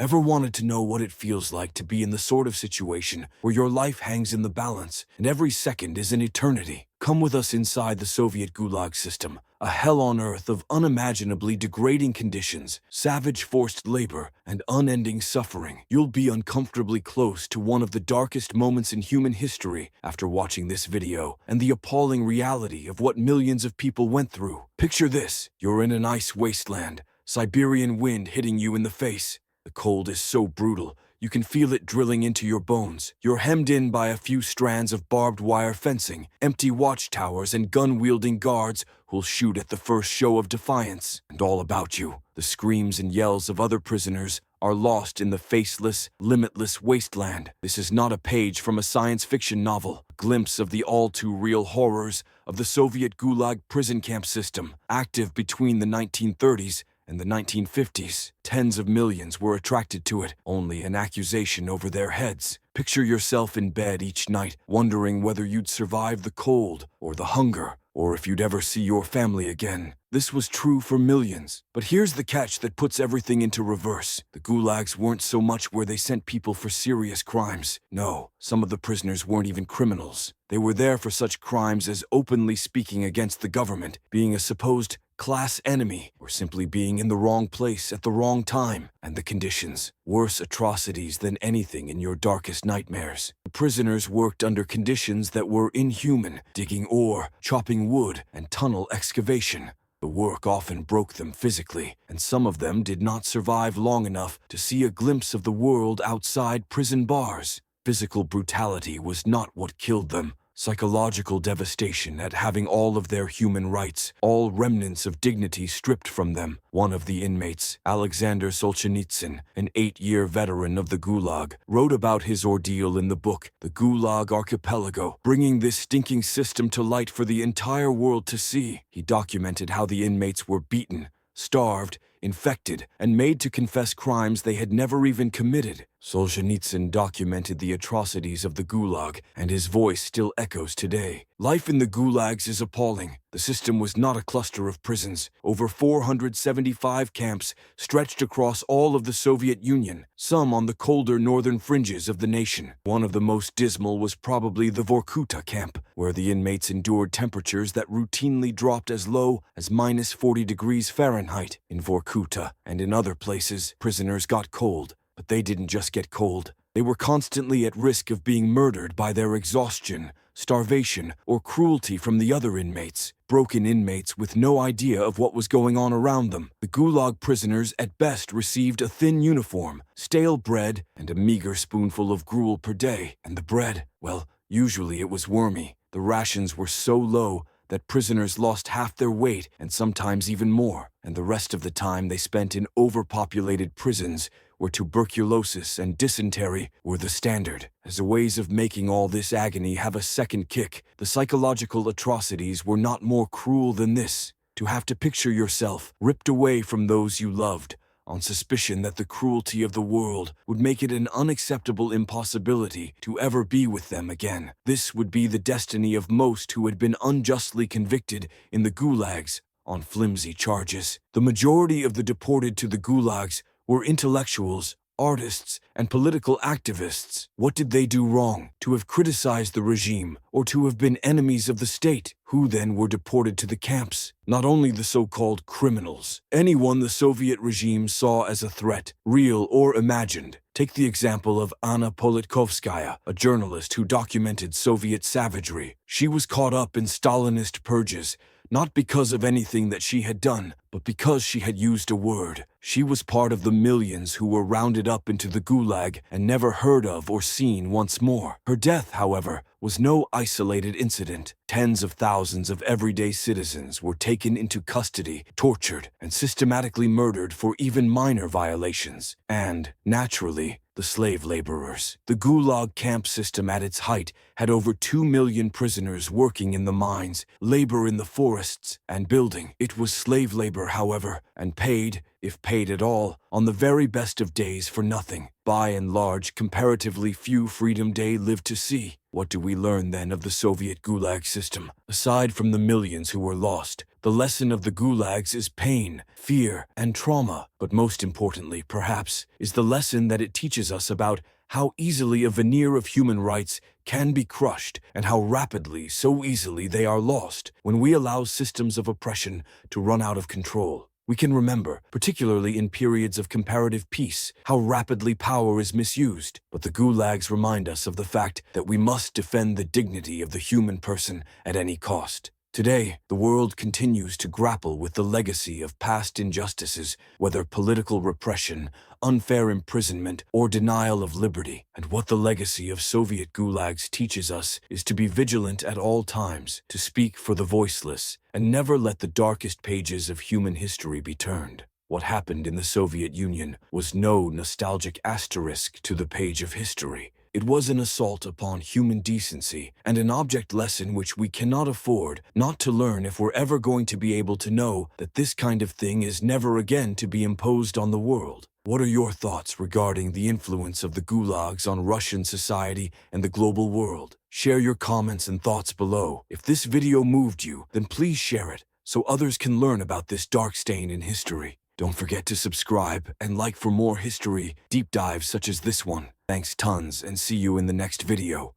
Ever wanted to know what it feels like to be in the sort of situation where your life hangs in the balance and every second is an eternity? Come with us inside the Soviet Gulag system, a hell on earth of unimaginably degrading conditions, savage forced labor, and unending suffering. You'll be uncomfortably close to one of the darkest moments in human history after watching this video, and the appalling reality of what millions of people went through. Picture this: you're in an ice wasteland, Siberian wind hitting you in the face. The cold is so brutal, you can feel it drilling into your bones. You're hemmed in by a few strands of barbed wire fencing, empty watchtowers, and gun-wielding guards who'll shoot at the first show of defiance. And all about you, the screams and yells of other prisoners, are lost in the faceless, limitless wasteland. This is not a page from a science fiction novel, a glimpse of the all-too-real horrors of the Soviet Gulag prison camp system, active between the 1930s and the 1950s. Tens of millions were attracted to it, only an accusation over their heads. Picture yourself in bed each night, wondering whether you'd survive the cold or the hunger, or if you'd ever see your family again. This was true for millions. But here's the catch that puts everything into reverse. The gulags weren't so much where they sent people for serious crimes. No, some of the prisoners weren't even criminals. They were there for such crimes as openly speaking against the government, being a supposed class enemy, or simply being in the wrong place at the wrong time. And the conditions: worse atrocities than anything in your darkest nightmares. The prisoners worked under conditions that were inhuman, digging ore, chopping wood, and tunnel excavation. The work often broke them physically, and some of them did not survive long enough to see a glimpse of the world outside prison bars. Physical brutality was not what killed them. Psychological devastation at having all of their human rights, all remnants of dignity stripped from them. One of the inmates, Alexander Solzhenitsyn, an 8-year veteran of the Gulag, wrote about his ordeal in the book, The Gulag Archipelago, bringing this stinking system to light for the entire world to see. He documented how the inmates were beaten, starved, infected, and made to confess crimes they had never even committed. Solzhenitsyn documented the atrocities of the Gulag, and his voice still echoes today. Life in the Gulags is appalling. The system was not a cluster of prisons. Over 475 camps stretched across all of the Soviet Union, some on the colder northern fringes of the nation. One of the most dismal was probably the Vorkuta camp, where the inmates endured temperatures that routinely dropped as low as minus 40 degrees Fahrenheit. In Vorkuta and in other places, prisoners got cold. But they didn't just get cold. They were constantly at risk of being murdered by their exhaustion, starvation, or cruelty from the other inmates. Broken inmates with no idea of what was going on around them. The Gulag prisoners at best received a thin uniform, stale bread, and a meager spoonful of gruel per day. And the bread, well, usually it was wormy. The rations were so low that prisoners lost half their weight and sometimes even more. And the rest of the time they spent in overpopulated prisons where tuberculosis and dysentery were the standard. As a ways of making all this agony have a second kick, the psychological atrocities were not more cruel than this. To have to picture yourself ripped away from those you loved, on suspicion that the cruelty of the world would make it an unacceptable impossibility to ever be with them again. This would be the destiny of most who had been unjustly convicted in the gulags on flimsy charges. The majority of the deported to the gulags were intellectuals, artists, and political activists. What did they do wrong? To have criticized the regime, or to have been enemies of the state? Who then were deported to the camps? Not only the so-called criminals, anyone the Soviet regime saw as a threat, real or imagined. Take the example of Anna Politkovskaya, a journalist who documented Soviet savagery. She was caught up in Stalinist purges, not because of anything that she had done, but because she had used a word. She was part of the millions who were rounded up into the Gulag and never heard of or seen once more. Her death, however, was no isolated incident. Tens of thousands of everyday citizens were taken into custody, tortured, and systematically murdered for even minor violations. And, naturally, the slave laborers. The Gulag camp system at its height had over 2 million prisoners working in the mines, labor in the forests, and building. It was slave labor, however, and paid if paid at all, on the very best of days for nothing. By and large, comparatively few Freedom Day lived to see. What do we learn then of the Soviet Gulag system? Aside from the millions who were lost, the lesson of the Gulags is pain, fear, and trauma. But most importantly, perhaps, is the lesson that it teaches us about how easily a veneer of human rights can be crushed and how rapidly, so easily, they are lost when we allow systems of oppression to run out of control. We can remember, particularly in periods of comparative peace, how rapidly power is misused. But the Gulags remind us of the fact that we must defend the dignity of the human person at any cost. Today, the world continues to grapple with the legacy of past injustices, whether political repression, unfair imprisonment, or denial of liberty. And what the legacy of Soviet Gulags teaches us is to be vigilant at all times, to speak for the voiceless, and never let the darkest pages of human history be turned. What happened in the Soviet Union was no nostalgic asterisk to the page of history. It was an assault upon human decency and an object lesson which we cannot afford not to learn if we're ever going to be able to know that this kind of thing is never again to be imposed on the world. What are your thoughts regarding the influence of the Gulags on Russian society and the global world? Share your comments and thoughts below. If this video moved you, then please share it so others can learn about this dark stain in history. Don't forget to subscribe and like for more history deep dives such as this one. Thanks tons and see you in the next video.